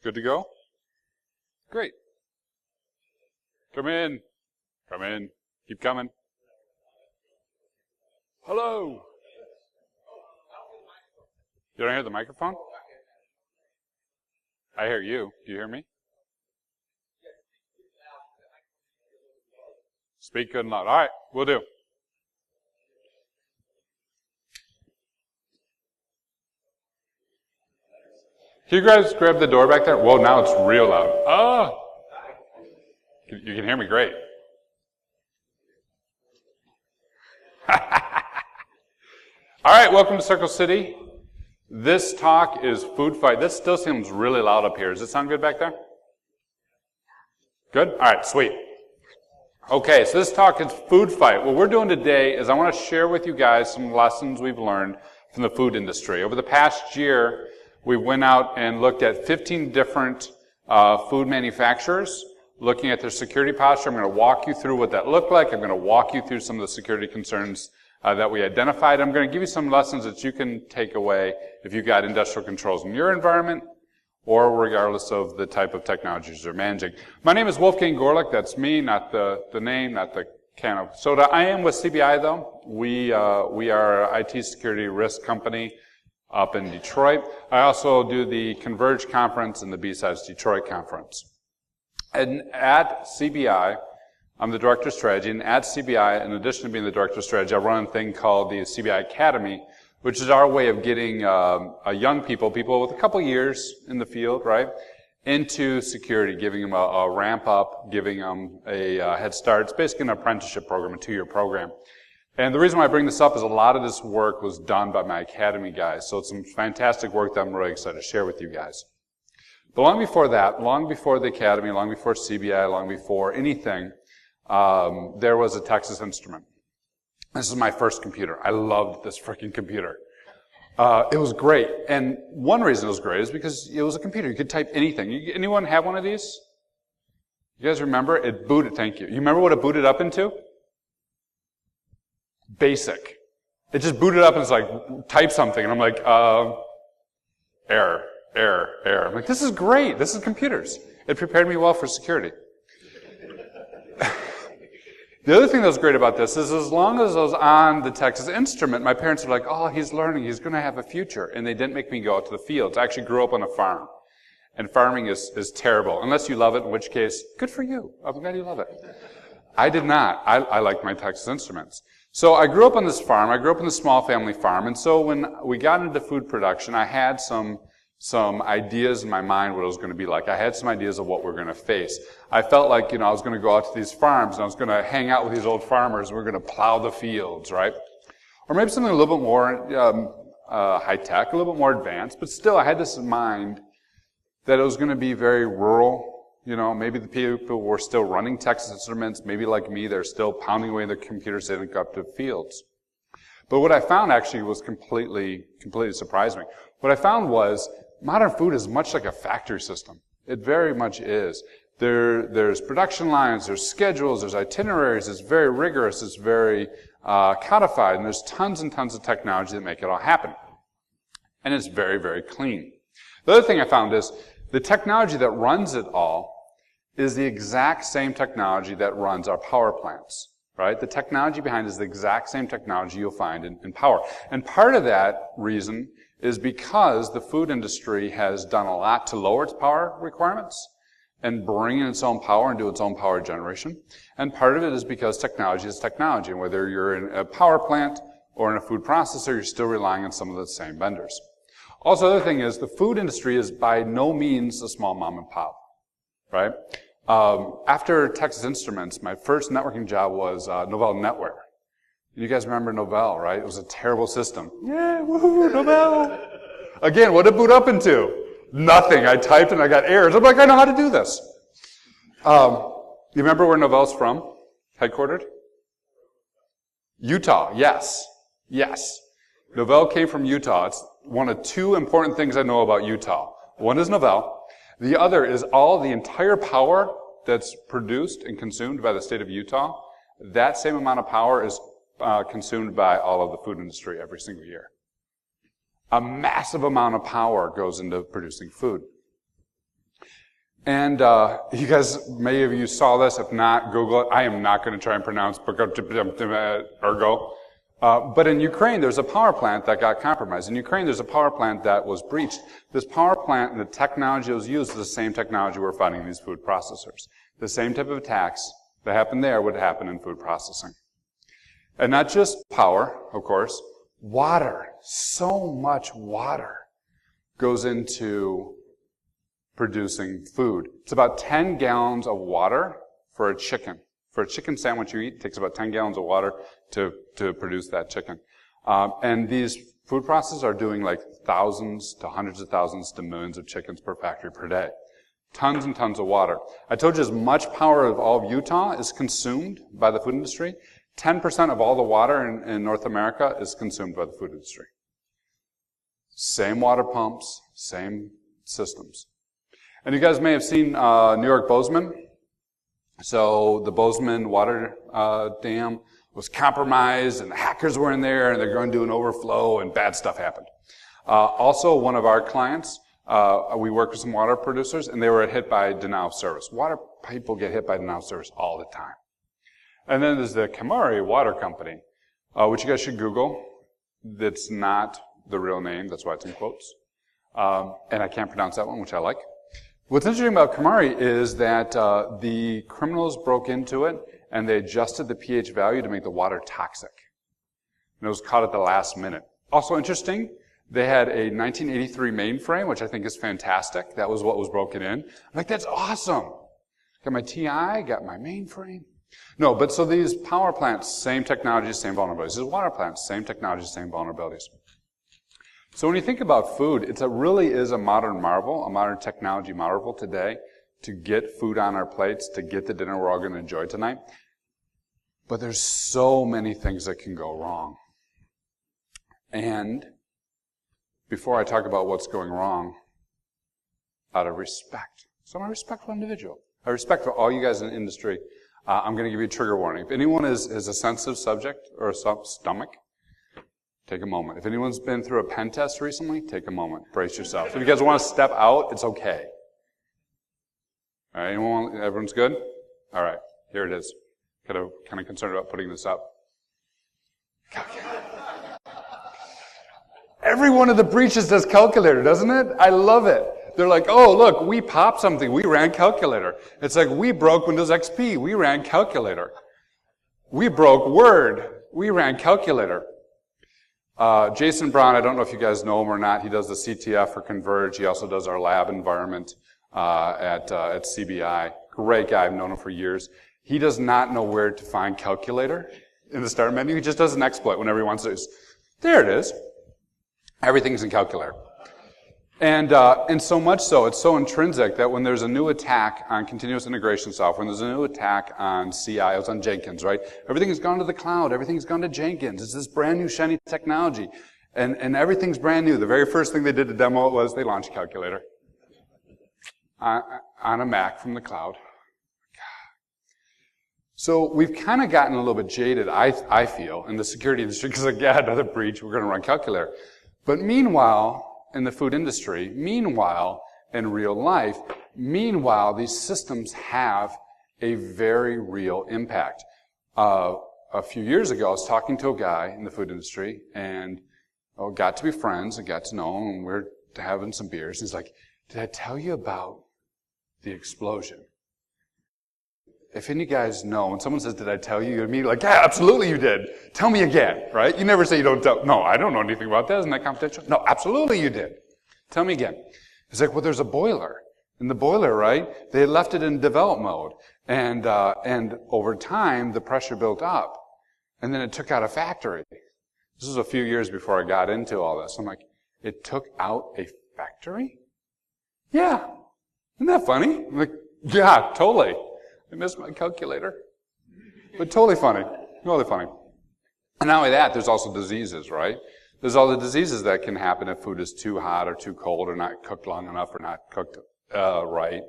Good to go? Great. Come in. Come in. Keep coming. Hello. You don't hear the microphone? I hear you. Do you hear me? Speak good and loud. All right, we'll do. Can you guys grab the door back there? Whoa, now it's real loud. Oh! You can hear me great. All right, welcome to Circle City. This talk is food fight. This still seems really loud up here. Does it sound good back there? Good? All right, sweet. Okay, so this talk is food fight. What we're doing today is I want to share with you guys some lessons we've learned from the food industry. Over the past year, we went out and looked at 15 different food manufacturers, looking at their security posture. I'm going to walk you through what that looked like. I'm going to walk you through some of the security concerns that we identified. I'm going to give you some lessons that you can take away if you've got industrial controls in your environment or regardless of the type of technologies you're managing. My name is Wolfgang Goerlich. That's me, not the name, not the can of soda. I am with CBI, though. We are an IT security risk company up in Detroit. I also do the Converge conference and the B-Sides Detroit conference. And at CBI, I'm the director of strategy, and at CBI, in addition to being the director of strategy, I run a thing called the CBI Academy, which is our way of getting young people with a couple years in the field, right, into security, giving them a ramp up, giving them a head start. It's basically an apprenticeship program, a 2-year program. And the reason why I bring this up is a lot of this work was done by my academy guys. So it's some fantastic work that I'm really excited to share with you guys. But long before that, long before the academy, long before CBI, long before anything, there was a Texas Instrument. This is my first computer. I loved this freaking computer. It was great. And one reason it was great is because it was a computer. You could type anything. Anyone have one of these? You guys remember? It booted, thank you. You remember what it booted up into? Basic. It just booted up and it's like, type something. And I'm like, error. I'm like, this is great. This is computers. It prepared me well for security. The other thing that was great about this is as long as I was on the Texas Instrument, my parents were like, oh, he's learning. He's going to have a future. And they didn't make me go out to the fields. I actually grew up on a farm. And farming is terrible. Unless you love it, in which case, good for you. I'm glad you love it. I did not. I liked my Texas Instruments. So I grew up on this farm. I grew up in a small family farm. And so when we got into food production, I had some ideas in my mind what it was going to be like. I had some ideas of what we're going to face. I felt like, I was going to go out to these farms and I was going to hang out with these old farmers and we're going to plow the fields, right? Or maybe something a little bit more high-tech, a little bit more advanced, but still I had this in mind that it was going to be very rural. Maybe the people were still running Texas Instruments. Maybe like me, they're still pounding away their computers. They didn't go up to fields. But what I found actually was completely surprised me. What I found was modern food is much like a factory system. It very much is. There's production lines, there's schedules, there's itineraries. It's very rigorous. It's very codified. And there's tons and tons of technology that make it all happen. And it's very, very clean. The other thing I found is the technology that runs it all is the exact same technology that runs our power plants, right? The technology behind it is the exact same technology you'll find in power. And part of that reason is because the food industry has done a lot to lower its power requirements and bring in its own power and do its own power generation. And part of it is because technology is technology. And whether you're in a power plant or in a food processor, you're still relying on some of the same vendors. Also, the other thing is the food industry is by no means a small mom and pop, right? After Texas Instruments, my first networking job was Novell Netware. You guys remember Novell, right? It was a terrible system. Yeah, woohoo, Novell! Again, what did it boot up into? Nothing. I typed and I got errors. I'm like, I know how to do this. You remember where Novell's from? Headquartered? Utah, yes. Yes. Novell came from Utah. It's one of two important things I know about Utah. One is Novell. The other is all the entire power that's produced and consumed by the state of Utah. That same amount of power is consumed by all of the food industry every single year. A massive amount of power goes into producing food. And you guys, many of you saw this. If not, Google it. I am not going to try and pronounce ergo. But in Ukraine, there's a power plant that got compromised. In Ukraine, there's a power plant that was breached. This power plant and the technology that was used is the same technology we're fighting these food processors. The same type of attacks that happened there would happen in food processing. And not just power, of course, water. So much water goes into producing food. It's about 10 gallons of water for a chicken. For a chicken sandwich you eat, it takes about 10 gallons of water to produce that chicken. And these food processors are doing like thousands to hundreds of thousands to millions of chickens per factory per day. Tons and tons of water. I told you as much power of all of Utah is consumed by the food industry. 10% of all the water in North America is consumed by the food industry. Same water pumps, same systems. And you guys may have seen New York Bozeman. So the Bozeman water dam was compromised, and the hackers were in there, and they're going to do an overflow, and bad stuff happened. Also, one of our clients, we work with some water producers, and they were hit by denial of service. Water people get hit by denial of service all the time. And then there's the Kamari Water Company, which you guys should Google. That's not the real name. That's why it's in quotes. And I can't pronounce that one, which I like. What's interesting about Kamari is that the criminals broke into it and they adjusted the pH value to make the water toxic. And it was caught at the last minute. Also interesting, they had a 1983 mainframe, which I think is fantastic. That was what was broken in. I'm like, that's awesome. Got my TI, got my mainframe. No, but so these power plants, same technology, same vulnerabilities. These water plants, same technology, same vulnerabilities. So when you think about food, it really is a modern marvel, a modern technology marvel today to get food on our plates, to get the dinner we're all going to enjoy tonight. But there's so many things that can go wrong. And before I talk about what's going wrong, out of respect. So I'm a respectful individual. I respect for all you guys in the industry. I'm going to give you a trigger warning. If anyone is a sensitive subject or a stomach, take a moment. If anyone's been through a pen test recently, take a moment. Brace yourself. If you guys want to step out, it's okay. All right, everyone's good? All right, here it is. Kind of concerned about putting this up. Every one of the breaches does calculator, doesn't it? I love it. They're like, oh, look, we popped something. We ran calculator. It's like, we broke Windows XP. We ran calculator. We broke Word. We ran calculator. Jason Brown, I don't know if you guys know him or not. He does the CTF for Converge. He also does our lab environment at CBI. Great guy. I've known him for years. He does not know where to find calculator in the start menu. He just does an exploit whenever he wants to. There it is. Everything's in calculator. And so much so, it's so intrinsic that when there's a new attack on continuous integration software, when there's a new attack on CI, it was on Jenkins, right? Everything has gone to the cloud. Everything's gone to Jenkins. It's this brand new shiny technology. And everything's brand new. The very first thing they did to demo it was they launched calculator on a Mac from the cloud. So we've kind of gotten a little bit jaded, I feel, in the security industry because, like, yeah, another breach, we're going to run calculator. But meanwhile, in the food industry, meanwhile, in real life, meanwhile, these systems have a very real impact. A few years ago, I was talking to a guy in the food industry and got to be friends and got to know him, and we're having some beers. He's like, did I tell you about the explosion? If any of you guys know, when someone says, did I tell you? You're immediately like, yeah, absolutely you did. Tell me again, right? You never say you don't tell. No, I don't know anything about that. Isn't that confidential? No, absolutely you did. Tell me again. He's like, well, there's a boiler. And the boiler, right, they had left it in develop mode. And over time, the pressure built up. And then it took out a factory. This was a few years before I got into all this. I'm like, it took out a factory? Yeah. Isn't that funny? I'm like, yeah, totally. I missed my calculator. But totally funny. Totally funny. And not only that, there's also diseases, right? There's all the diseases that can happen if food is too hot or too cold or not cooked long enough or not cooked right?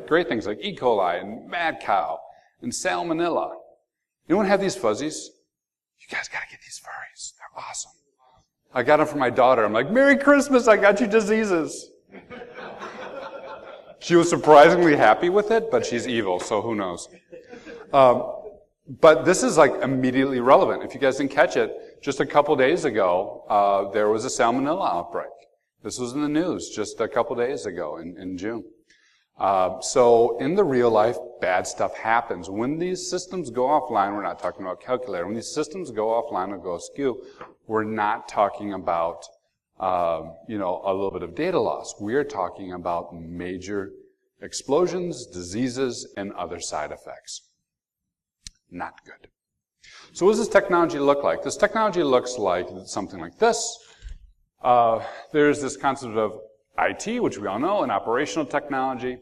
Great things like E. coli and mad cow and salmonella. Anyone have these fuzzies? You guys gotta get these furries. They're awesome. I got them for my daughter. I'm like, Merry Christmas, I got you diseases. She was surprisingly happy with it, but she's evil, so who knows. But this is like immediately relevant. If you guys didn't catch it, just a couple days ago, there was a salmonella outbreak. This was in the news just a couple days ago in June. So in the real life, bad stuff happens. When these systems go offline, we're not talking about calculator. When these systems go offline or go askew, we're not talking about, a little bit of data loss. We are talking about major explosions, diseases, and other side effects. Not good. So what does this technology look like? This technology looks like something like this. There's this concept of IT, which we all know, and operational technology.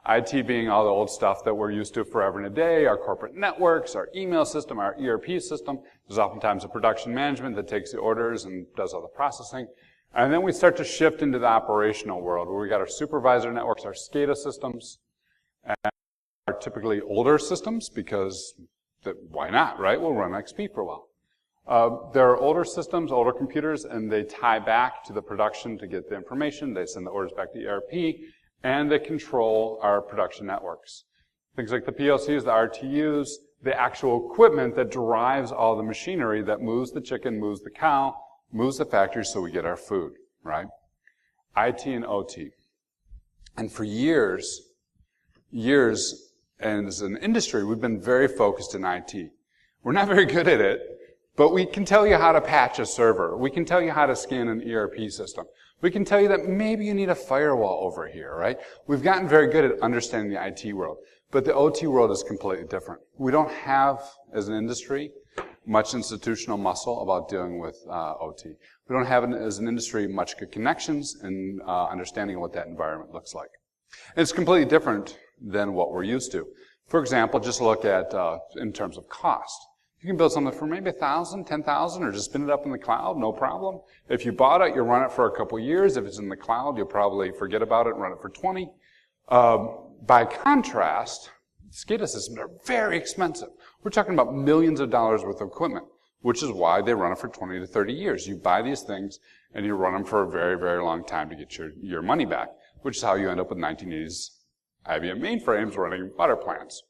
IT being all the old stuff that we're used to forever and a day, our corporate networks, our email system, our ERP system. There's oftentimes a production management that takes the orders and does all the processing. And then we start to shift into the operational world, where we got our supervisor networks, our SCADA systems, and are typically older systems because why not, right? We'll run XP for a while. There are older systems, older computers, and they tie back to the production to get the information. They send the orders back to ERP, and they control our production networks. Things like the PLCs, the RTUs, the actual equipment that drives all the machinery that moves the chicken, moves the cow, moves the factory so we get our food, right? IT and OT. And for years, and as an industry, we've been very focused in IT. We're not very good at it, but we can tell you how to patch a server. We can tell you how to scan an ERP system. We can tell you that maybe you need a firewall over here, right? We've gotten very good at understanding the IT world, but the OT world is completely different. We don't have, as an industry, much institutional muscle about dealing with OT. We don't have, as an industry, much good connections and understanding of what that environment looks like. And it's completely different than what we're used to. For example, just look at, in terms of cost. You can build something for maybe $1,000, $10,000, or just spin it up in the cloud, no problem. If you bought it, you'll run it for a couple years. If it's in the cloud, you'll probably forget about it and run it for 20. By contrast, SCADA systems are very expensive. We're talking about millions of dollars worth of equipment, which is why they run it for 20 to 30 years. You buy these things, and you run them for a very, very long time to get your money back, which is how you end up with 1980s IBM mainframes running water plants.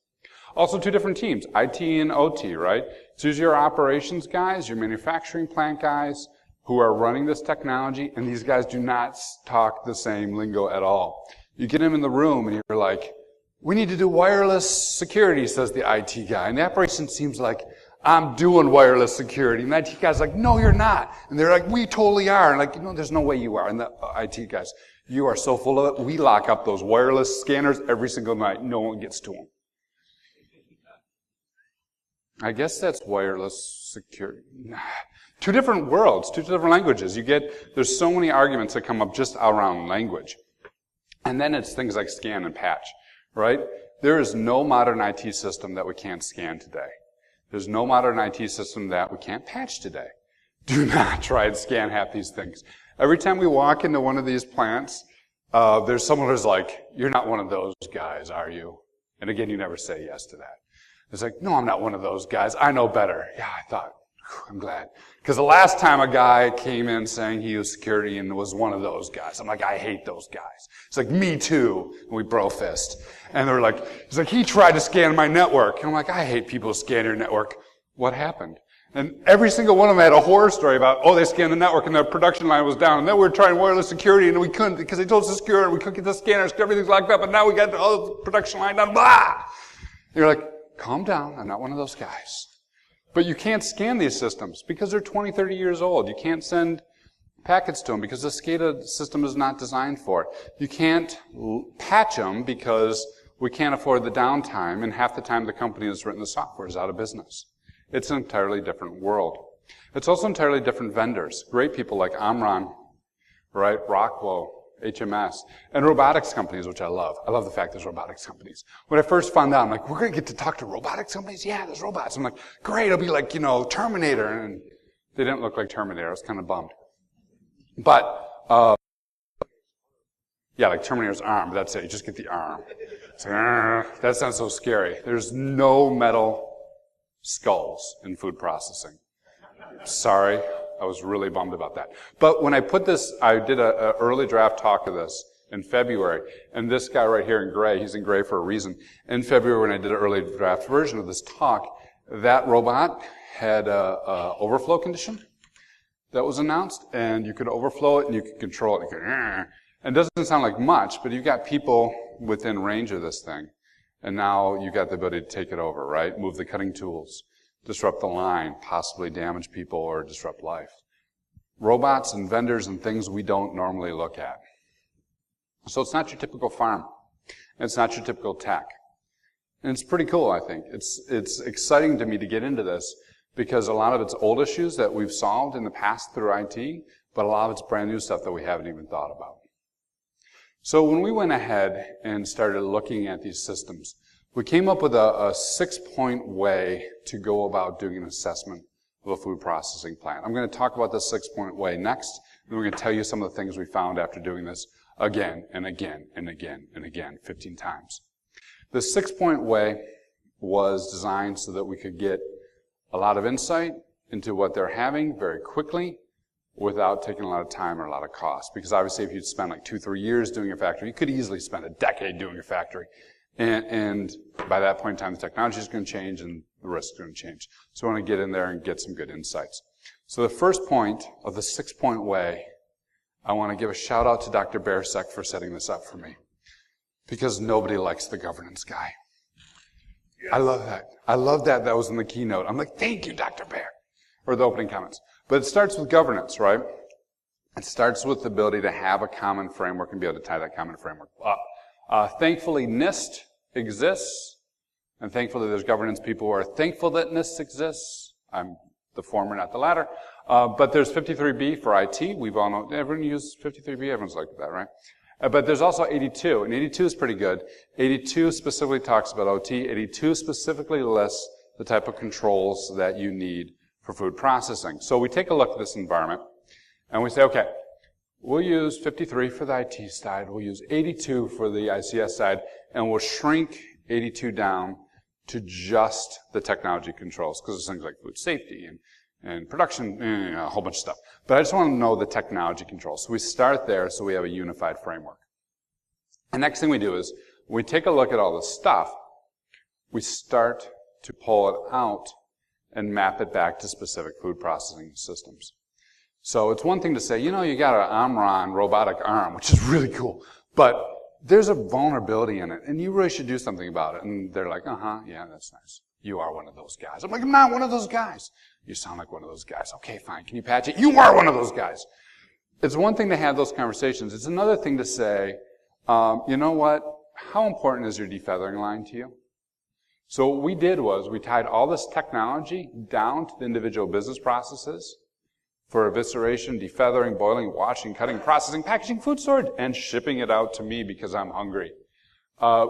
Also, two different teams, IT and OT, right? So these are your operations guys, your manufacturing plant guys who are running this technology, and these guys do not talk the same lingo at all. You get them in the room, and you're like, we need to do wireless security, says the IT guy. And the operations seems like, I'm doing wireless security. And the IT guy's like, no, you're not. And they're like, we totally are. And like, no, there's no way you are. And the IT guys, you are so full of it. We lock up those wireless scanners every single night. No one gets to them. I guess that's wireless security. Two different worlds, two different languages. There's so many arguments that come up just around language. And then it's things like scan and patch, right? There is no modern IT system that we can't scan today. There's no modern IT system that we can't patch today. Do not try and scan half these things. Every time we walk into one of these plants, there's someone who's like, you're not one of those guys, are you? And again, you never say yes to that. It's like, no, I'm not one of those guys. I know better. Yeah, I thought, I'm glad. Because the last time a guy came in saying he was security and was one of those guys, I'm like, I hate those guys. It's like, me too. And we bro fist. And they're like, he's like, he tried to scan my network. And I'm like, I hate people who scan your network. What happened? And every single one of them had a horror story about, they scanned the network and the production line was down. And then we were trying wireless security and we couldn't because they told us to secure and we couldn't get the scanners because everything's locked up and now we got all the production line down. Blah! And you're like, calm down. I'm not one of those guys. But you can't scan these systems because they're 20, 30 years old. You can't send packets to them because the SCADA system is not designed for it. You can't patch them because we can't afford the downtime, and half the time the company that's written the software is out of business. It's an entirely different world. It's also entirely different vendors. Great people like Omron, right? Rockwell, HMS, and robotics companies, which I love. I love the fact there's robotics companies. When I first found out, I'm like, we're going to get to talk to robotics companies? Yeah, there's robots. I'm like, great, it'll be like, Terminator. And they didn't look like Terminator. I was kind of bummed. But, yeah, like Terminator's arm, but that's it. You just get the arm. It's like, that sounds so scary. There's no metal skulls in food processing. Sorry. I was really bummed about that. But when I put this, I did an early draft talk of this in February. And this guy right here in gray, he's in gray for a reason. In February, when I did an early draft version of this talk, that robot had a overflow condition that was announced, and you could overflow it and you could control it. And it doesn't sound like much, but you've got people within range of this thing. And now you've got the ability to take it over, right? Move the cutting tools, disrupt the line, possibly damage people or disrupt life. Robots and vendors and things we don't normally look at. So it's not your typical farm. It's not your typical tech. And it's pretty cool, I think. It's exciting to me to get into this because a lot of it's old issues that we've solved in the past through IT, but a lot of it's brand new stuff that we haven't even thought about. So when we went ahead and started looking at these systems, we came up with a 6-point way to go about doing an assessment of a food processing plant. I'm going to talk about the 6-point way next, and we're going to tell you some of the things we found after doing this again and again and again and again 15 times. The 6-point way was designed so that we could get a lot of insight into what they're having very quickly without taking a lot of time or a lot of cost. Because obviously if you'd spend like 2-3 years doing a factory, you could easily spend a decade doing a factory. And by that point in time, the technology is going to change and the risk is going to change. So I want to get in there and get some good insights. So the first point of the 6-point way, I want to give a shout out to Dr. Baersek for setting this up for me. Because nobody likes the governance guy. Yes. I love that. I love that was in the keynote. I'm like, thank you, Dr. Baer. Or the opening comments. But it starts with governance, right? It starts with the ability to have a common framework and be able to tie that common framework up. Thankfully, NIST exists, and thankfully there's governance people who are thankful that NIST exists. I'm the former, not the latter. But there's 53B for IT. We've all know, everyone uses 53B. Everyone's like that, right? But there's also 82, and 82 is pretty good. 82 specifically talks about OT. 82 specifically lists the type of controls that you need for food processing. So we take a look at this environment, and we say, okay, we'll use 53 for the IT side, we'll use 82 for the ICS side, and we'll shrink 82 down to just the technology controls, because there's things like food safety and production, a whole bunch of stuff. But I just want to know the technology controls. So we start there so we have a unified framework. The next thing we do is, when we take a look at all this stuff, we start to pull it out and map it back to specific food processing systems. So it's one thing to say, you got an Omron robotic arm, which is really cool, but there's a vulnerability in it, and you really should do something about it. And they're like, yeah, that's nice. You are one of those guys. I'm like, I'm not one of those guys. You sound like one of those guys. Okay, fine. Can you patch it? You are one of those guys. It's one thing to have those conversations. It's another thing to say, you know what? How important is your defeathering line to you? So what we did was we tied all this technology down to the individual business processes for evisceration, defeathering, boiling, washing, cutting, processing, packaging, food storage, and shipping it out to me because I'm hungry.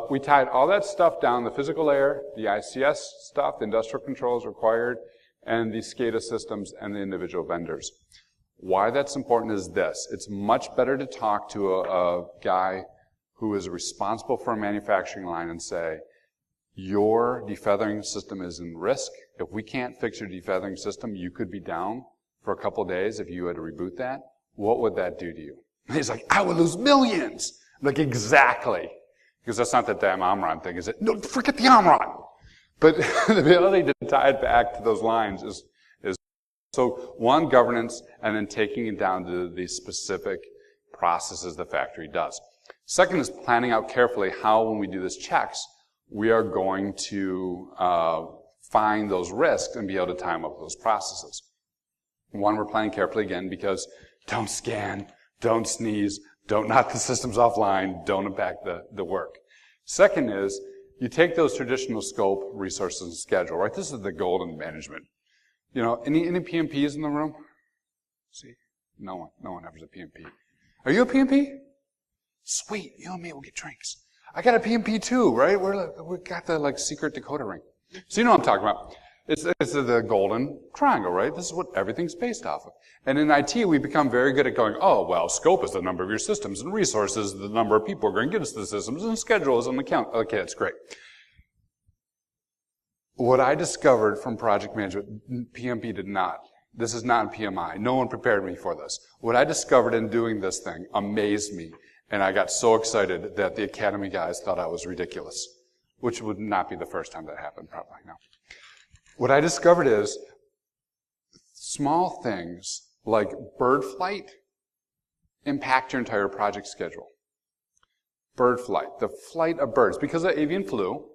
We tied all that stuff down, the physical layer, the ICS stuff, the industrial controls required, and the SCADA systems and the individual vendors. Why that's important is this. It's much better to talk to a guy who is responsible for a manufacturing line and say, your defeathering system is in risk. If we can't fix your defeathering system, you could be down for a couple days if you had to reboot that. What would that do to you? And he's like, I would lose millions. I'm like, exactly. Because that's not that damn Omron thing, is it? No, forget the Omron. But the ability to tie it back to those lines is so one, governance, and then taking it down to the specific processes the factory does. Second is planning out carefully how, when we do these checks, we are going to find those risks and be able to tie them up with those processes. One, we're planning carefully again because don't scan, don't sneeze, don't knock the systems offline, don't impact the work. Second is, you take those traditional scope, resources, and schedule, right? This is the golden management. Any PMPs in the room? See? No one ever is a PMP. Are you a PMP? Sweet, you and me will get drinks. I got a PMP too, right? We got the secret decoder ring. So you know what I'm talking about. It's the golden triangle, right? This is what everything's based off of. And in IT, we become very good at going, oh, well, scope is the number of your systems, and resources is the number of people who are going to get us the systems, and schedule is on the count. Okay, that's great. What I discovered from project management, PMP did not. This is not PMI. No one prepared me for this. What I discovered in doing this thing amazed me. And I got so excited that the Academy guys thought I was ridiculous, which would not be the first time that happened, probably, no. What I discovered is small things like bird flight impact your entire project schedule. Bird flight, the flight of birds. Because of avian flu,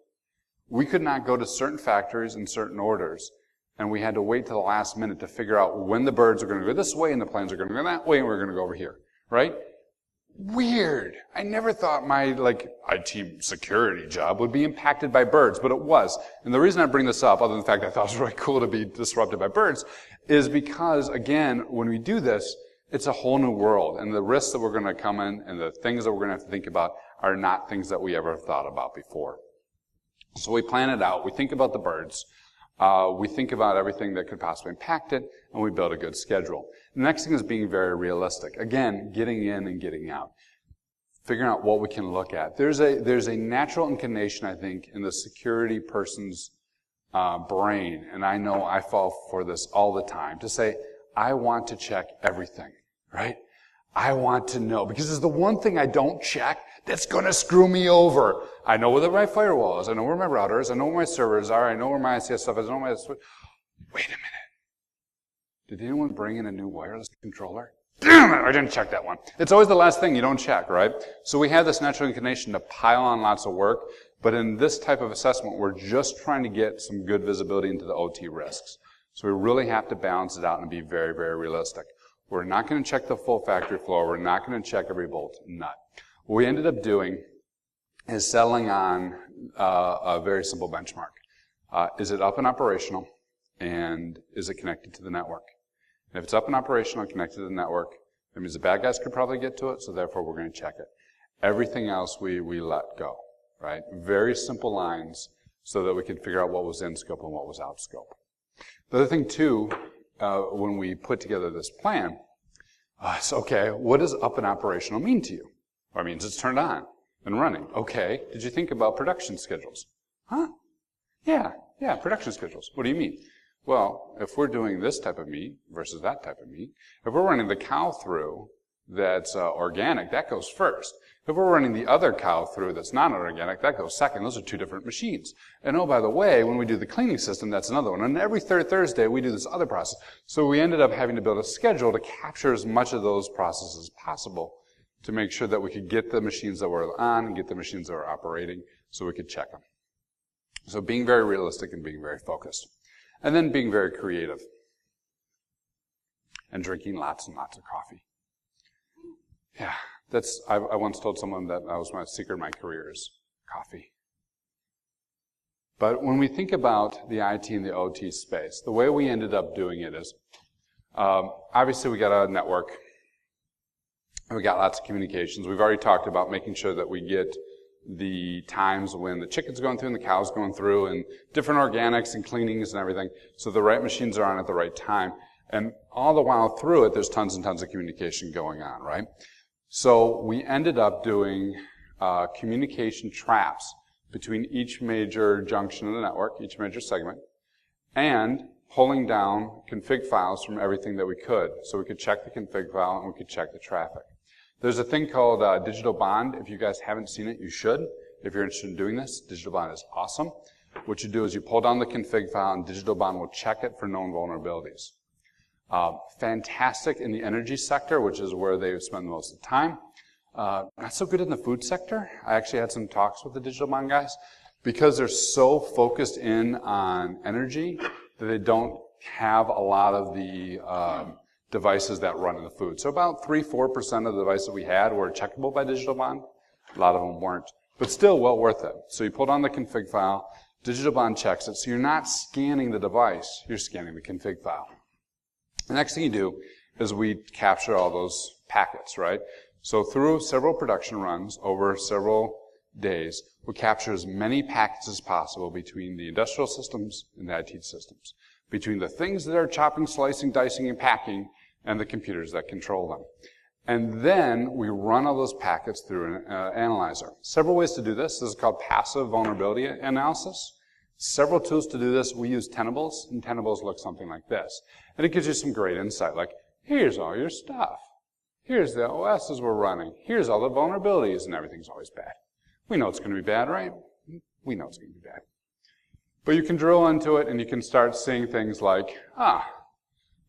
we could not go to certain factories in certain orders, and we had to wait till the last minute to figure out when the birds are going to go this way and the planes are going to go that way and we're going to go over here, right? Weird. I never thought my, IT security job would be impacted by birds, but it was. And the reason I bring this up, other than the fact that I thought it was really cool to be disrupted by birds, is because, again, when we do this, it's a whole new world. And the risks that we're going to come in and the things that we're going to have to think about are not things that we ever thought about before. So we plan it out. We think about the birds. We think about everything that could possibly impact it, and we build a good schedule. The next thing is being very realistic. Again, getting in and getting out. Figuring out what we can look at. There's a natural inclination, I think, in the security person's brain, and I know I fall for this all the time, to say, I want to check everything, right? I want to know, because it's the one thing I don't check that's going to screw me over. I know where my firewall is. I know where my router is. I know where my servers are. I know where my ICS stuff is. I know where my... Wait a minute. Did anyone bring in a new wireless controller? Damn it, I didn't check that one. It's always the last thing you don't check, right? So we have this natural inclination to pile on lots of work, but in this type of assessment, we're just trying to get some good visibility into the OT risks. So we really have to balance it out and be very, very realistic. We're not going to check the full factory floor. We're not going to check every bolt and nut. What we ended up doing is settling on a very simple benchmark. Is it up and operational, and is it connected to the network? And if it's up and operational and connected to the network, that means the bad guys could probably get to it, so therefore we're going to check it. Everything else we let go, right? Very simple lines so that we could figure out what was in scope and what was out scope. The other thing, too, when we put together this plan, is, okay, what does up and operational mean to you? Well, it means it's turned on and running. Okay, did you think about production schedules? Huh? Yeah, production schedules. What do you mean? Well, if we're doing this type of meat versus that type of meat, if we're running the cow through that's organic, that goes first. If we're running the other cow through that's not organic, that goes second. Those are two different machines. And oh, by the way, when we do the cleaning system, that's another one. And every third Thursday, we do this other process. So we ended up having to build a schedule to capture as much of those processes as possible to make sure that we could get the machines that were on and get the machines that were operating so we could check them. So being very realistic and being very focused. And then being very creative. And drinking lots and lots of coffee. Yeah, I once told someone that was my secret of my career is coffee. But when we think about the IT and the OT space, the way we ended up doing it is, obviously we got a network. We got lots of communications. We've already talked about making sure that we get the times when the chicken's going through and the cow's going through and different organics and cleanings and everything, so the right machines are on at the right time. And all the while through it, there's tons and tons of communication going on, right? So we ended up doing communication traps between each major junction of the network, each major segment, and pulling down config files from everything that we could. So we could check the config file and we could check the traffic. There's a thing called Digital Bond. If you guys haven't seen it, you should. If you're interested in doing this, Digital Bond is awesome. What you do is you pull down the config file and Digital Bond will check it for known vulnerabilities. Fantastic in the energy sector, which is where they spend most of the time. Not so good in the food sector. I actually had some talks with the Digital Bond guys because they're so focused in on energy that they don't have a lot of the devices that run in the food. So about 3-4% of the devices we had were checkable by Digital Bond. A lot of them weren't. But still well worth it. So you pull down the config file, Digital Bond checks it. So you're not scanning the device, you're scanning the config file. The next thing you do is we capture all those packets, right? So through several production runs over several days, we capture as many packets as possible between the industrial systems and the IT systems, between the things that are chopping, slicing, dicing, and packing, and the computers that control them. And then we run all those packets through an analyzer. Several ways to do this. This is called passive vulnerability analysis. Several tools to do this. We use Tenables, and Tenables look something like this. And it gives you some great insight, like, here's all your stuff. Here's the OSs we're running. Here's all the vulnerabilities, and everything's always bad. We know it's going to be bad, right? We know it's going to be bad. But you can drill into it, and you can start seeing things like,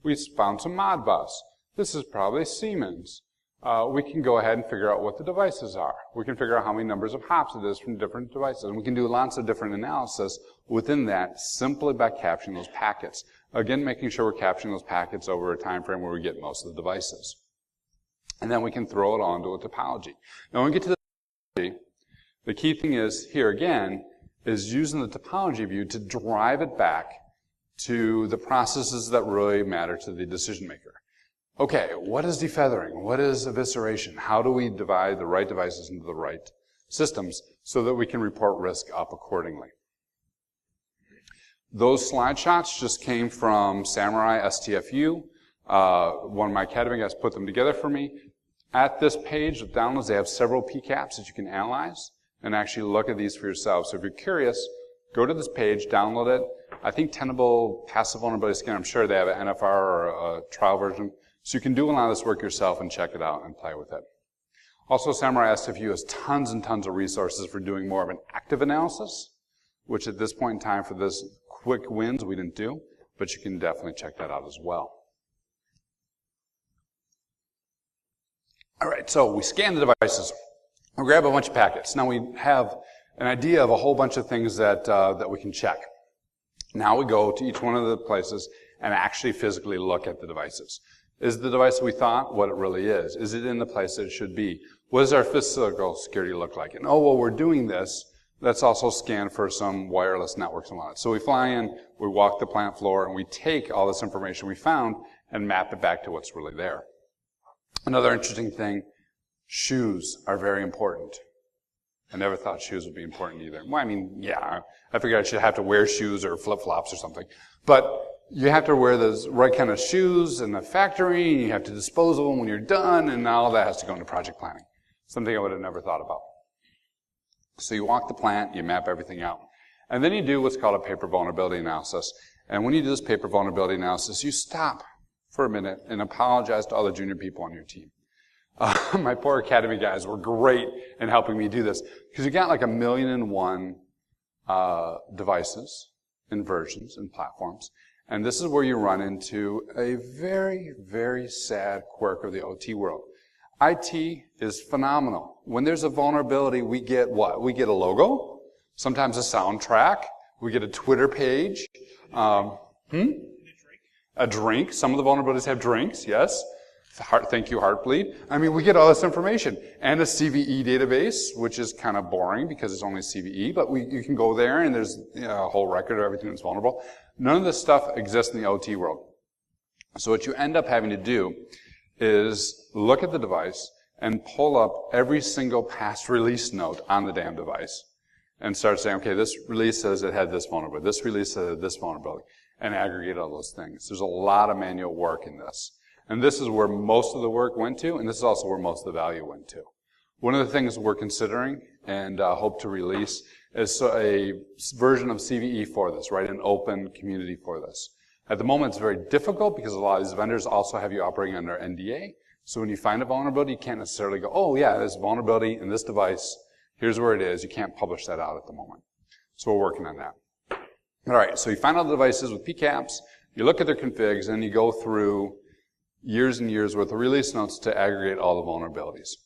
we found some Modbus. This is probably Siemens. We can go ahead and figure out what the devices are. We can figure out how many numbers of hops it is from different devices. And we can do lots of different analysis within that simply by capturing those packets. Again, making sure we're capturing those packets over a time frame where we get most of the devices. And then we can throw it all into a topology. Now, when we get to the topology, the key thing is, here again, is using the topology view to drive it back to the processes that really matter to the decision maker. Okay, what is defeathering? What is evisceration? How do we divide the right devices into the right systems so that we can report risk up accordingly? Those slide shots just came from Samurai STFU. One of my academy guys put them together for me. At this page of downloads, they have several PCAPs that you can analyze and actually look at these for yourself. So if you're curious, go to this page, download it. I think Tenable Passive Vulnerability Scan, I'm sure they have an NFR or a trial version. So you can do a lot of this work yourself and check it out and play with it. Also, Samurai STFU has tons and tons of resources for doing more of an active analysis, which at this point in time for this quick wins we didn't do, but you can definitely check that out as well. All right, so we scan the devices. We grab a bunch of packets. Now we have an idea of a whole bunch of things that we can check. Now we go to each one of the places and actually physically look at the devices. Is the device we thought what it really is? Is it in the place that it should be? What does our physical security look like? And while we're doing this, let's also scan for some wireless networks and whatnot. So we fly in, we walk the plant floor, and we take all this information we found and map it back to what's really there. Another interesting thing, shoes are very important. I never thought shoes would be important either. Well, I mean, yeah, I figured I should have to wear shoes or flip-flops or something. But you have to wear the right kind of shoes in the factory, and you have to dispose of them when you're done, and all that has to go into project planning. Something I would have never thought about. So you walk the plant, you map everything out. And then you do what's called a paper vulnerability analysis. And when you do this paper vulnerability analysis, you stop for a minute and apologize to all the junior people on your team. My poor academy guys were great in helping me do this, because you got like 1,000,001 devices and versions and platforms. And this is where you run into a very, very sad quirk of the OT world. IT is phenomenal. When there's a vulnerability, we get what? We get a logo, sometimes a soundtrack, we get a Twitter page, a drink. Some of the vulnerabilities have drinks, yes. Thank you, Heartbleed. I mean, we get all this information. And a CVE database, which is kind of boring because it's only CVE, but you can go there and there's a whole record of everything that's vulnerable. None of this stuff exists in the OT world. So what you end up having to do is look at the device and pull up every single past release note on the damn device and start saying, okay, this release says it had this vulnerability, this release says it had this vulnerability, and aggregate all those things. There's a lot of manual work in this. And this is where most of the work went to, and this is also where most of the value went to. One of the things we're considering and hope to release is a version of CVE for this, right? An open community for this. At the moment, it's very difficult because a lot of these vendors also have you operating under NDA. So when you find a vulnerability, you can't necessarily go, oh yeah, there's a vulnerability in this device. Here's where it is. You can't publish that out at the moment. So we're working on that. All right, so you find all the devices with PCAPs, you look at their configs, and you go through years and years worth of release notes to aggregate all the vulnerabilities.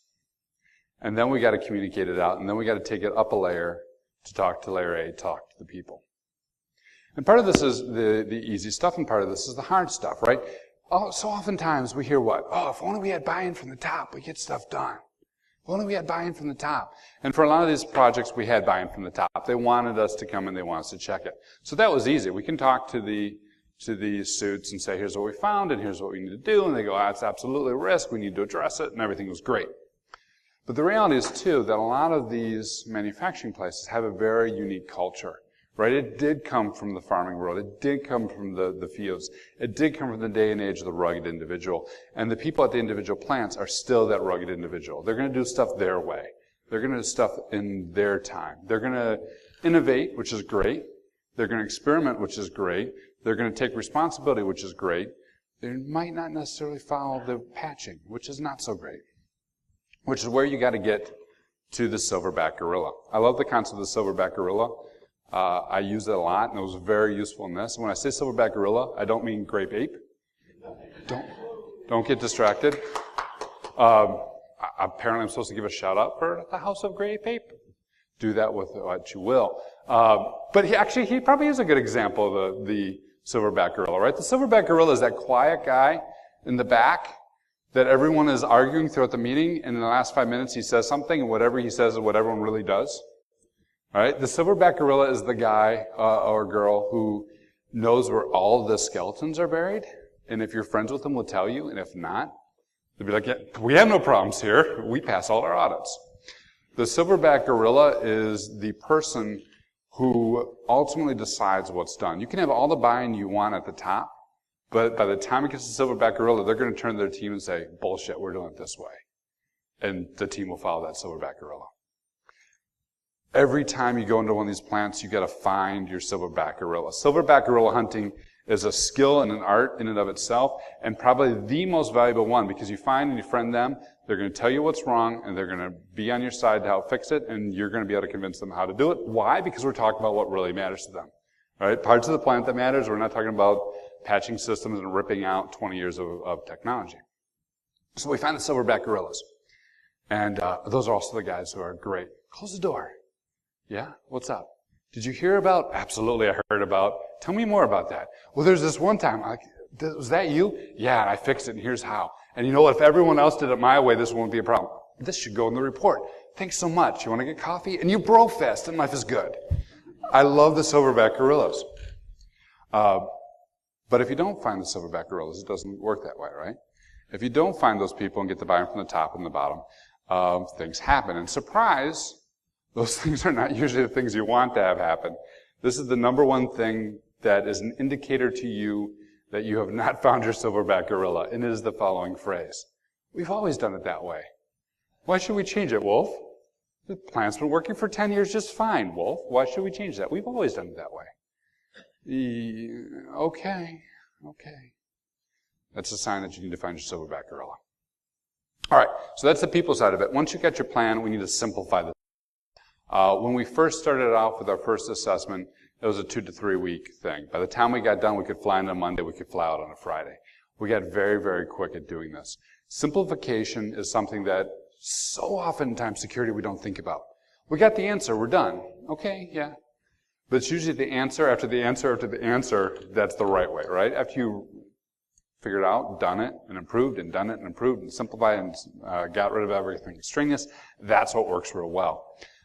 And then we got to communicate it out, and then we got to take it up a layer to talk to layer A, talk to the people. And part of this is the easy stuff, and part of this is the hard stuff, right? Oh, so oftentimes we hear what? Oh, if only we had buy-in from the top, we get stuff done. If only we had buy-in from the top. And for a lot of these projects, we had buy-in from the top. They wanted us to come and they wanted us to check it. So that was easy. We can talk to the suits and say, here's what we found, and here's what we need to do. And they go, it's absolutely a risk. We need to address it, and everything was great. But the reality is, too, that a lot of these manufacturing places have a very unique culture, right? It did come from the farming world. It did come from the fields. It did come from the day and age of the rugged individual. And the people at the individual plants are still that rugged individual. They're going to do stuff their way. They're going to do stuff in their time. They're going to innovate, which is great. They're going to experiment, which is great. They're going to take responsibility, which is great. they might not necessarily follow the patching, which is not so great. Which is where you got to get to the silverback gorilla. I love the concept of the silverback gorilla. I use it a lot, and it was very useful in this. When I say silverback gorilla, I don't mean grape ape. Don't get distracted. Apparently I'm supposed to give a shout out for the House of Grape Ape. Do that with what you will. But he probably is a good example of the silverback gorilla, right? The silverback gorilla is that quiet guy in the back that everyone is arguing throughout the meeting, and in the last 5 minutes he says something, and whatever he says is what everyone really does. Right? The silverback gorilla is the guy or girl who knows where all the skeletons are buried, and if you're friends with them, will tell you, and if not, they'll be like, yeah, we have no problems here. We pass all our audits. The silverback gorilla is the person who ultimately decides what's done. You can have all the buy-in you want at the top, but by the time it gets to the silverback gorilla, they're going to turn to their team and say, bullshit, we're doing it this way. And the team will follow that silverback gorilla. Every time you go into one of these plants, you got to find your silverback gorilla. Silverback gorilla hunting is a skill and an art in and of itself, and probably the most valuable one, because you find and you friend them, they're going to tell you what's wrong, and they're going to be on your side to help fix it, and you're going to be able to convince them how to do it. Why? Because we're talking about what really matters to them. Right? Parts of the plant that matters, we're not talking about patching systems and ripping out 20 years of technology. So we find the silverback gorillas. And those are also the guys who are great. Close the door. Yeah? What's up? Did you hear about? Absolutely, I heard about. Tell me more about that. Well, there's this one time, was that you? Yeah, and I fixed it, and here's how. And you know what? If everyone else did it my way, this won't be a problem. This should go in the report. Thanks so much. You want to get coffee? And you bro-fest, and life is good. I love the silverback gorillas. But if you don't find the silverback gorillas, it doesn't work that way, right? If you don't find those people and get the buy-in from the top and the bottom, things happen. And surprise, those things are not usually the things you want to have happen. This is the number one thing that is an indicator to you that you have not found your silverback gorilla, and it is the following phrase. We've always done it that way. Why should we change it, Wolf? The plant's been working for 10 years just fine, Wolf. Why should we change that? We've always done it that way. Okay. That's a sign that you need to find your silverback gorilla. All right, so that's the people side of it. Once you get your plan, we need to simplify this. When we first started off with our first assessment, it was a 2 to 3 week thing. By the time we got done, we could fly in on a Monday, we could fly out on a Friday. We got very, very quick at doing this. Simplification is something that so oftentimes security we don't think about. We got the answer, we're done. Okay, yeah. But it's usually the answer after the answer after the answer that's the right way, right? After you figured out, done it, and improved, and done it, and improved, and simplified, and got rid of everything extraneous, that's what works real well.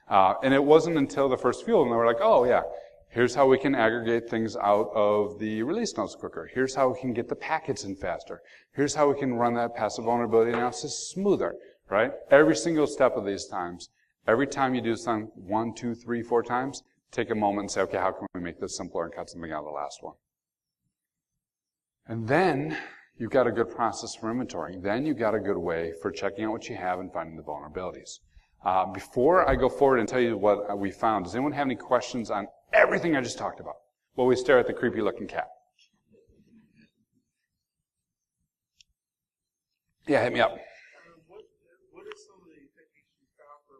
And it wasn't until the first few, and they were like, oh yeah, here's how we can aggregate things out of the release notes quicker. Here's how we can get the packets in faster. Here's how we can run that passive vulnerability analysis smoother, right? Every single step of these times, every time you do something 1, 2, 3, 4 times, take a moment and say, okay, how can we make this simpler and cut something out of the last one? And then you've got a good process for inventorying. Then you've got a good way for checking out what you have and finding the vulnerabilities. Before I go forward and tell you what we found, does anyone have any questions on everything I just talked about? While we stare at the creepy looking cat. Yeah, hit me up. What are some of the techniques you found for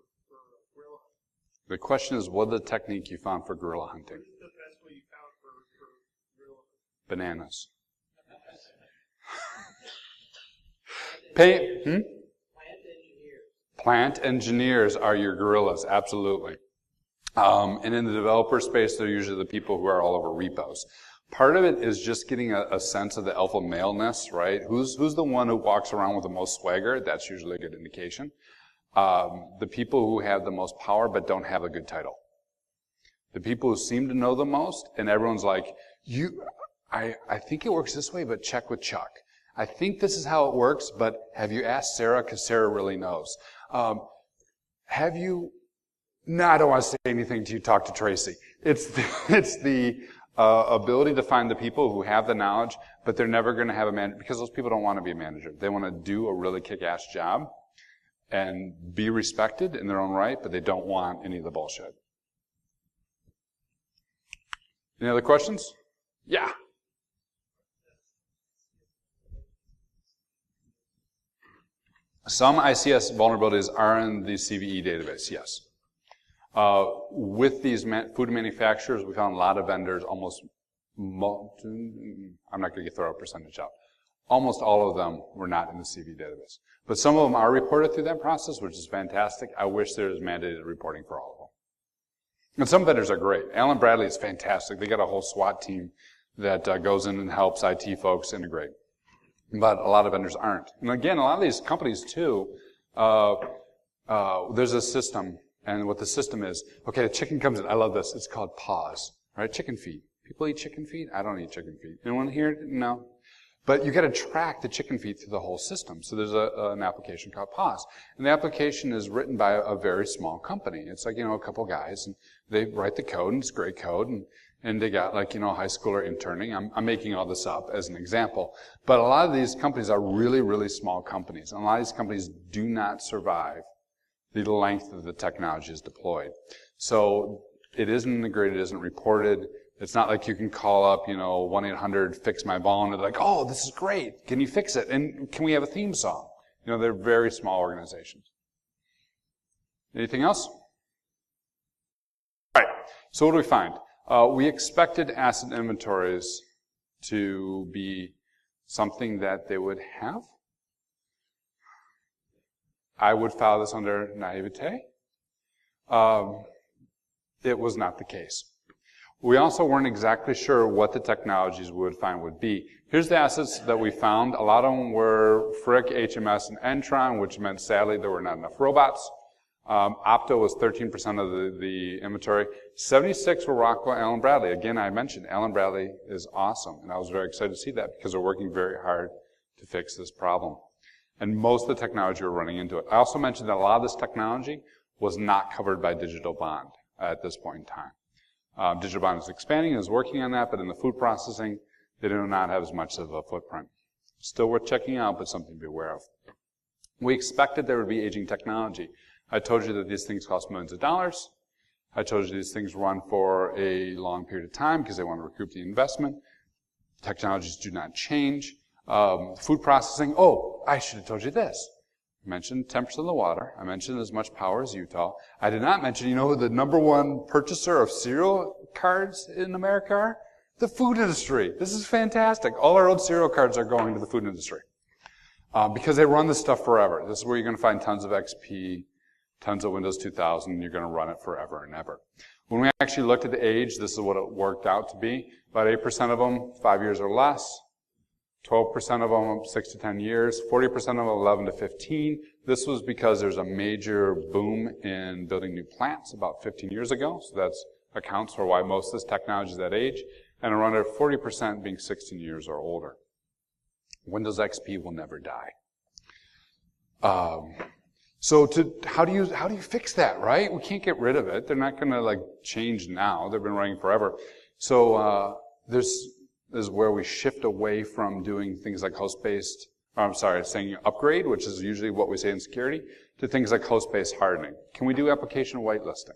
gorilla hunting? The question is, what are the technique you found for gorilla hunting? What is the best way you found for gorilla hunting? Bananas. Plant engineers are your gorillas, absolutely. And in the developer space, they're usually the people who are all over repos. Part of it is just getting a sense of the alpha maleness, right? Who's the one who walks around with the most swagger? That's usually a good indication. The people who have the most power but don't have a good title. The people who seem to know the most, and everyone's like, I think it works this way, but check with Chuck. I think this is how it works, but have you asked Sarah? Because Sarah really knows. No, I don't want to say anything to you. Talk to Tracy. It's the ability to find the people who have the knowledge, but they're never going to have a manager, because those people don't want to be a manager. They want to do a really kick-ass job and be respected in their own right, but they don't want any of the bullshit. Any other questions? Yeah. Some ICS vulnerabilities are in the CVE database, yes. With these food manufacturers, we found a lot of vendors, I'm not going to throw a percentage out. Almost all of them were not in the CVE database. But some of them are reported through that process, which is fantastic. I wish there was mandated reporting for all of them. And some vendors are great. Allen Bradley is fantastic. They got a whole SWAT team that goes in and helps IT folks integrate. But a lot of vendors aren't. And again, a lot of these companies too, there's a system, and what the system is, okay, the chicken comes in. I love this. It's called PAWS, right? Chicken feet. People eat chicken feet? I don't eat chicken feet. Anyone here? No? But you got to track the chicken feet through the whole system. So there's an application called PAWS. And the application is written by a very small company. It's like, a couple guys, and they write the code, and it's great code, and they got like, a high schooler interning. I'm making all this up as an example. But a lot of these companies are really, really small companies. And a lot of these companies do not survive the length of the technology is deployed. So it isn't integrated, it isn't reported. It's not like you can call up, 1-800-FIX-MY-VULN, and they're like, oh, this is great. Can you fix it? And can we have a theme song? They're very small organizations. Anything else? All right. So what do we find? We expected asset inventories to be something that they would have. I would file this under naivete. It was not the case. We also weren't exactly sure what the technologies we would find would be. Here's the assets that we found. A lot of them were Frick, HMS, and Entron, which meant sadly there were not enough robots. Opto was 13% of the inventory. 76 were Rockwell, Allen Bradley. Again, I mentioned Allen Bradley is awesome, and I was very excited to see that because they're working very hard to fix this problem. And most of the technology we're running into it. I also mentioned that a lot of this technology was not covered by Digital Bond at this point in time. Digital Bond is expanding and is working on that, but in the food processing, they do not have as much of a footprint. Still worth checking out, but something to be aware of. We expected there would be aging technology. I told you that these things cost millions of dollars. I told you these things run for a long period of time because they want to recoup the investment. Technologies do not change. Food processing, I should have told you this. I mentioned 10% of the water. I mentioned as much power as Utah. I did not mention, who the number one purchaser of cereal cards in America are? The food industry. This is fantastic. All our old cereal cards are going to the food industry. Because they run this stuff forever. This is where you're going to find tons of XP, tons of Windows 2000, and you're going to run it forever and ever. When we actually looked at the age, this is what it worked out to be. About 8% of them, 5 years or less. 12% of them, 6 to 10 years. 40% of them, 11 to 15. This was because there's a major boom in building new plants about 15 years ago. So that accounts for why most of this technology is that age. And around 40% being 16 years or older. Windows XP will never die. So how do you fix that, right? We can't get rid of it. They're not going to change now. They've been running forever. So this is where we shift away from doing things like saying upgrade, which is usually what we say in security, to things like host-based hardening. Can we do application whitelisting?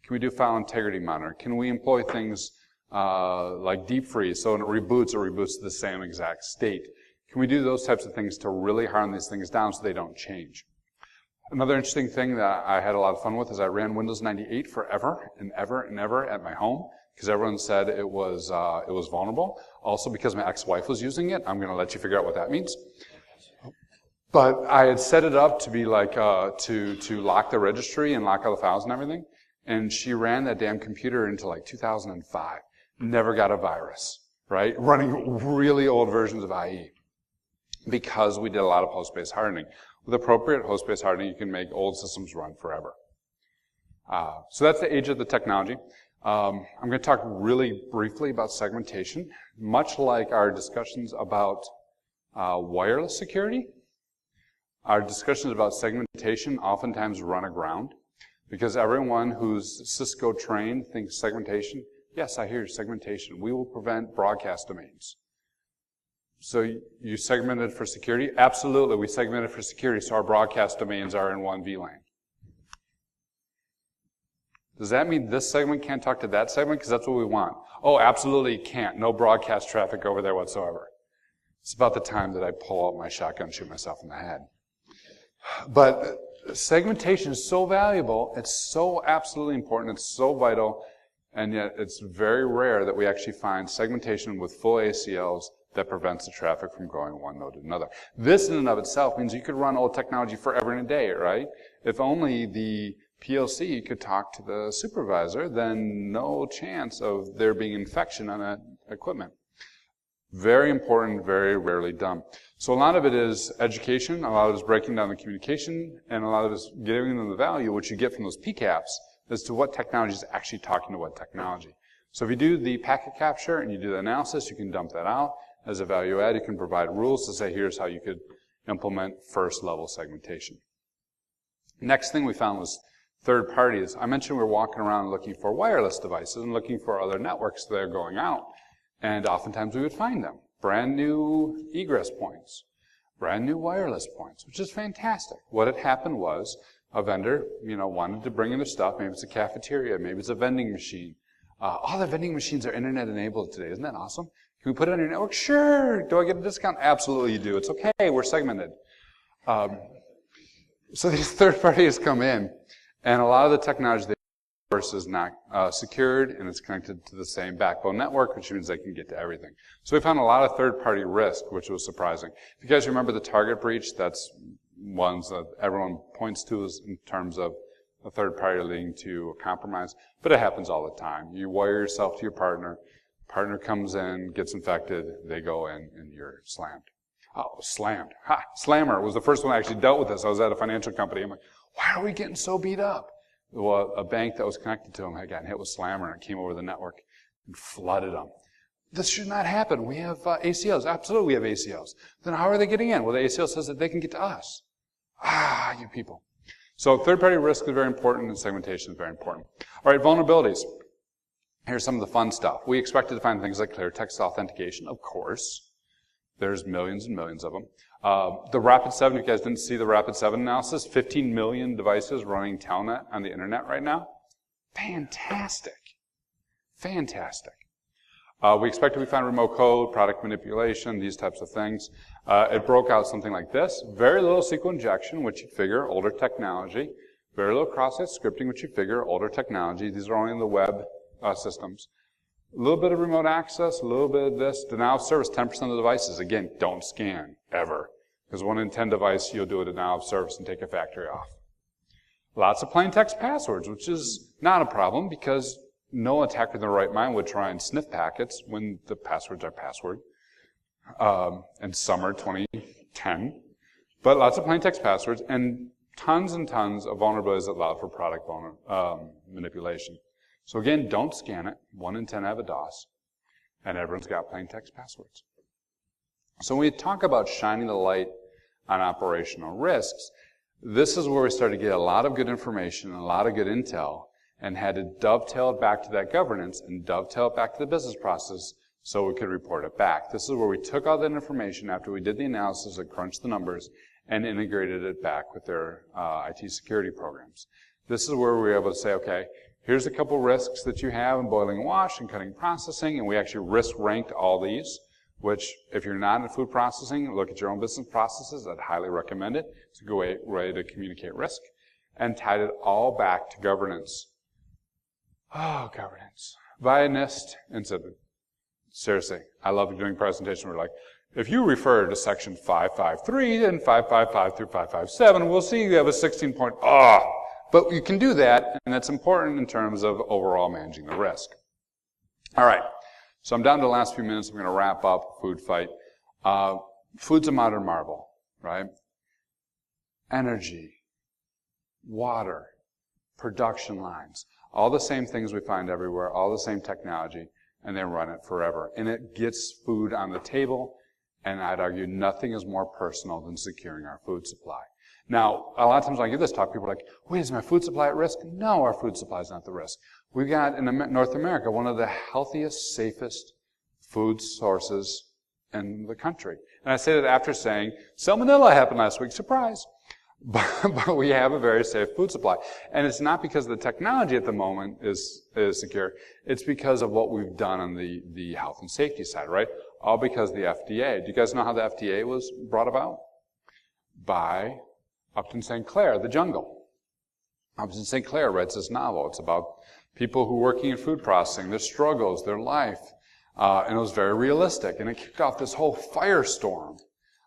Can we do file integrity monitor? Can we employ things like deep freeze, so when it reboots to the same exact state? Can we do those types of things to really harden these things down so they don't change? Another interesting thing that I had a lot of fun with is I ran Windows 98 forever and ever and ever at my home because everyone said it was vulnerable. Also because my ex-wife was using it. I'm going to let you figure out what that means. But I had set it up to be to lock the registry and lock all the files and everything. And she ran that damn computer into 2005. Never got a virus, right? Running really old versions of IE. Because we did a lot of host-based hardening. With appropriate host-based hardening, you can make old systems run forever. So that's the age of the technology. I'm going to talk really briefly about segmentation. Much like our discussions about wireless security, our discussions about segmentation oftentimes run aground because everyone who's Cisco trained thinks segmentation, yes, I hear segmentation. We will prevent broadcast domains. So you segmented for security? Absolutely, we segmented for security so our broadcast domains are in one VLAN. Does that mean this segment can't talk to that segment? Because that's what we want. Oh, absolutely it can't. No broadcast traffic over there whatsoever. It's about the time that I pull out my shotgun and shoot myself in the head. But segmentation is so valuable, it's so absolutely important, it's so vital, and yet it's very rare that we actually find segmentation with full ACLs that prevents the traffic from going one node to another. This in and of itself means you could run old technology forever and a day, right? If only the PLC could talk to the supervisor, then no chance of there being infection on that equipment. Very important, very rarely done. So a lot of it is education, a lot of it is breaking down the communication, and a lot of it is giving them the value, which you get from those PCAPs, as to what technology is actually talking to what technology. So if you do the packet capture and you do the analysis, you can dump that out. As a value add, you can provide rules to say, here's how you could implement first level segmentation. Next thing we found was third parties. I mentioned we were walking around looking for wireless devices and looking for other networks that are going out. And oftentimes we would find them. Brand new egress points, brand new wireless points, which is fantastic. What had happened was a vendor, wanted to bring in their stuff. Maybe it's a cafeteria, maybe it's a vending machine. All the vending machines are internet enabled today. Isn't that awesome? Can we put it on your network? Sure. Do I get a discount? Absolutely you do. It's okay. We're segmented. So these third parties come in, and a lot of the technology they use is not secured, and it's connected to the same backbone network, which means they can get to everything. So we found a lot of third-party risk, which was surprising. If you guys remember the target breach, that's ones that everyone points to as in terms of a third party leading to a compromise, but it happens all the time. You wire yourself to your partner comes in, gets infected, they go in, and you're slammed. Oh, slammed. Ha! Slammer was the first one I actually dealt with this. I was at a financial company. I'm like, why are we getting so beat up? Well, a bank that was connected to them had gotten hit with Slammer, and it came over the network and flooded them. This should not happen. We have ACLs. Absolutely, we have ACLs. Then how are they getting in? Well, the ACL says that they can get to us. You people. So third-party risk is very important, and segmentation is very important. All right, vulnerabilities. Here's some of the fun stuff. We expected to find things like clear text authentication, of course. There's millions and millions of them. The Rapid7, if you guys didn't see the Rapid7 analysis, 15 million devices running Telnet on the internet right now. Fantastic. Fantastic. We expected we found remote code, product manipulation, these types of things. It broke out something like this. Very little SQL injection, which you figure, older technology. Very little cross-site scripting, which you figure, older technology. These are only in the web systems. A little bit of remote access, a little bit of this. Denial of service, 10% of the devices. Again, don't scan, ever. Because 1 in 10 device, you'll do a denial of service and take a factory off. Lots of plain text passwords, which is not a problem because no attacker in their right mind would try and sniff packets when the passwords are password. And summer 2010. But lots of plain text passwords and tons and tons of vulnerabilities that allow for product manipulation. So again, don't scan it. 1 in 10 have a DOS. And everyone's got plain text passwords. So when we talk about shining the light on operational risks, this is where we started to get a lot of good information and a lot of good intel and had to dovetail it back to that governance and dovetail it back to the business process so we could report it back. This is where we took all that information after we did the analysis and crunched the numbers and integrated it back with their IT security programs. This is where we were able to say, okay, here's a couple risks that you have in boiling wash and cutting processing, and we actually risk ranked all these, which if you're not in food processing, look at your own business processes. I'd highly recommend it. It's a good way to communicate risk, and tied it all back to governance. Oh, governance. Via NIST and said, seriously, I love doing presentations. We're like, if you refer to section 553 and 555 through 557, we'll see you have a 16-point, But you can do that, and that's important in terms of overall managing the risk. All right, so I'm down to the last few minutes. I'm going to wrap up food fight. Food's a modern marvel, right? Energy, water, production lines, all the same things we find everywhere, all the same technology, and they run it forever. And it gets food on the table, and I'd argue nothing is more personal than securing our food supply. Now, a lot of times when I give this talk, people are like, wait, is my food supply at risk? No, our food supply is not the risk. We've got, in North America, one of the healthiest, safest food sources in the country. And I say that after saying, salmonella happened last week, surprise. But we have a very safe food supply. And it's not because the technology at the moment is secure. It's because of what we've done on the health and safety side, right? All because of the FDA. Do you guys know how the FDA was brought about? By Upton St. Clair, The Jungle. Upton St. Clair writes this novel. It's about people who are working in food processing, their struggles, their life. And it was very realistic. And it kicked off this whole firestorm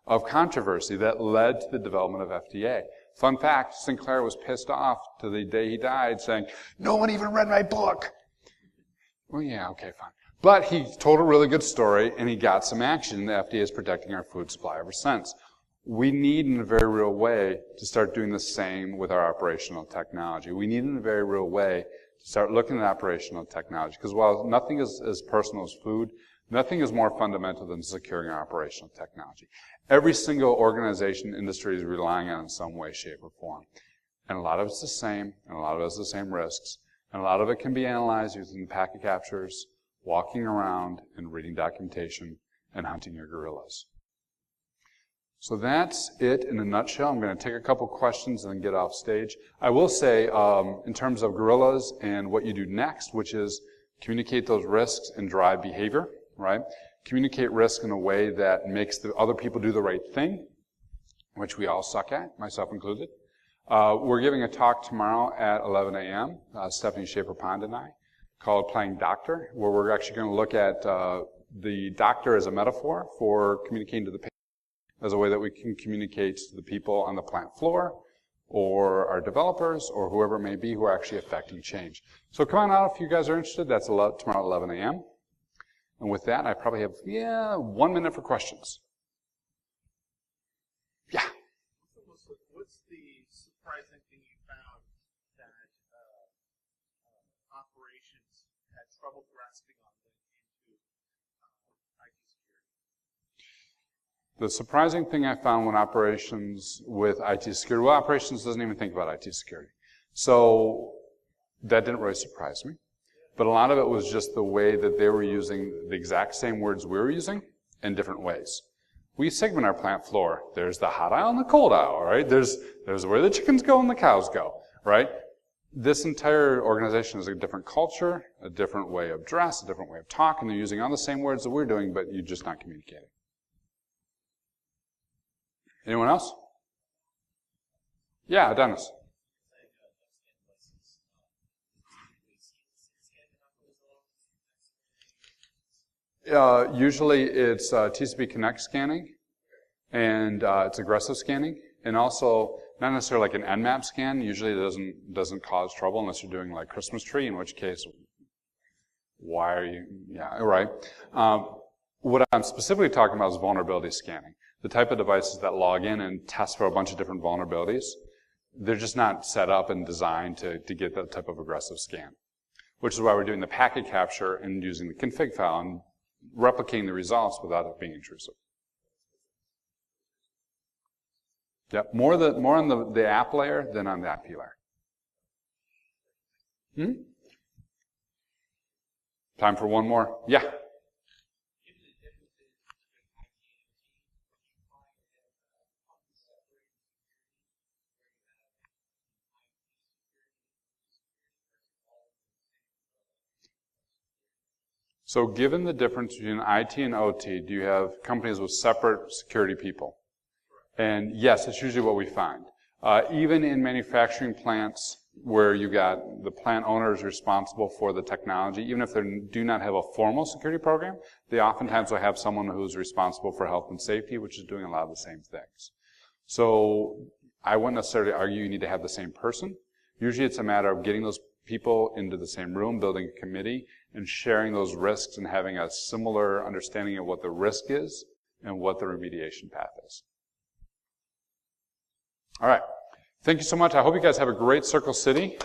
of controversy that led to the development of FDA. Fun fact, Sinclair was pissed off to the day he died saying, "No one even read my book." Well, yeah, okay, fine. But he told a really good story, and he got some action. The FDA is protecting our food supply ever since. We need, in a very real way, to start doing the same with our operational technology. We need, in a very real way, to start looking at operational technology. Because while nothing is as personal as food, nothing is more fundamental than securing our operational technology. Every single organization, industry is relying on it in some way, shape, or form. And a lot of it's the same, and a lot of it has the same risks. And a lot of it can be analyzed using packet captures, walking around and reading documentation, and hunting your gorillas. So that's it in a nutshell. I'm going to take a couple questions and then get off stage. I will say, in terms of gorillas and what you do next, which is communicate those risks and drive behavior, right? Communicate risk in a way that makes the other people do the right thing, which we all suck at, myself included. We're giving a talk tomorrow at 11 a.m., Stephanie Schaefer-Pond and I, called Playing Doctor, where we're actually going to look at the doctor as a metaphor for communicating to the patient, as a way that we can communicate to the people on the plant floor, or our developers, or whoever it may be who are actually affecting change. So come on out if you guys are interested. That's tomorrow at 11 a.m. And with that, I probably have, 1 minute for questions. Yeah? What's the surprising thing you found that operations had trouble grasping on into IT security? The surprising thing I found when operations with IT security, well, operations doesn't even think about IT security. So that didn't really surprise me. But a lot of it was just the way that they were using the exact same words we were using in different ways. We segment our plant floor. There's the hot aisle and the cold aisle, right? There's where the chickens go and the cows go, right? This entire organization is a different culture, a different way of dress, a different way of talk, and they're using all the same words that we're doing, but you're just not communicating. Anyone else? Yeah, Dennis. Usually it's TCP Connect scanning, and it's aggressive scanning, and also not necessarily like an Nmap scan. Usually it doesn't cause trouble unless you're doing like Christmas tree, in which case, why are you? Yeah, right. What I'm specifically talking about is vulnerability scanning. The type of devices that log in and test for a bunch of different vulnerabilities, they're just not set up and designed to get that type of aggressive scan, which is why we're doing the packet capture and using the config file and replicating the results without it being intrusive. Yep, more on the app layer than on the IP layer. Time for one more? Yeah. So given the difference between IT and OT, do you have companies with separate security people? And yes, it's usually what we find. Even in manufacturing plants where you got the plant owners responsible for the technology, even if they do not have a formal security program, they oftentimes will have someone who's responsible for health and safety, which is doing a lot of the same things. So I wouldn't necessarily argue you need to have the same person. Usually it's a matter of getting those people into the same room, building a committee, and sharing those risks and having a similar understanding of what the risk is and what the remediation path is. All right. Thank you so much. I hope you guys have a great Circle City.